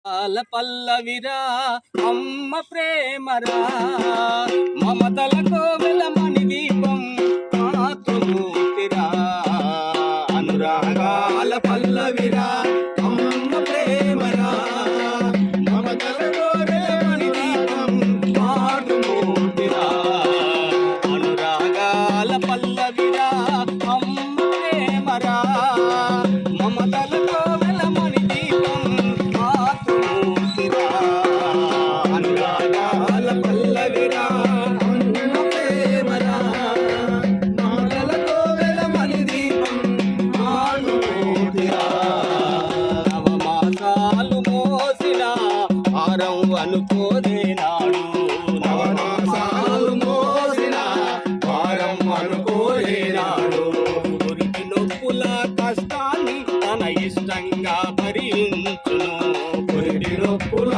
పల్లవిరా అమ్మ ప్రేమరా మమతల కోవెల మణి దీపం మాతృమూర్తిరా అనురాగాల పల్లవిరా అమ్మ ప్రేమరా మమతల కోవెల మణి దీపం మాతృమూర్తిరా అనురాగాల పల్లవిరా అమ్మ ప్రేమరా మమతల కోవెల మణి దీపం అనుకోలేనాడు నవమాసాలు మోసిన భారం అనుకోలేనాడు గురికి నొప్పుల కష్టాన్ని తన ఇష్టంగా భరించును గురికి నొప్పుల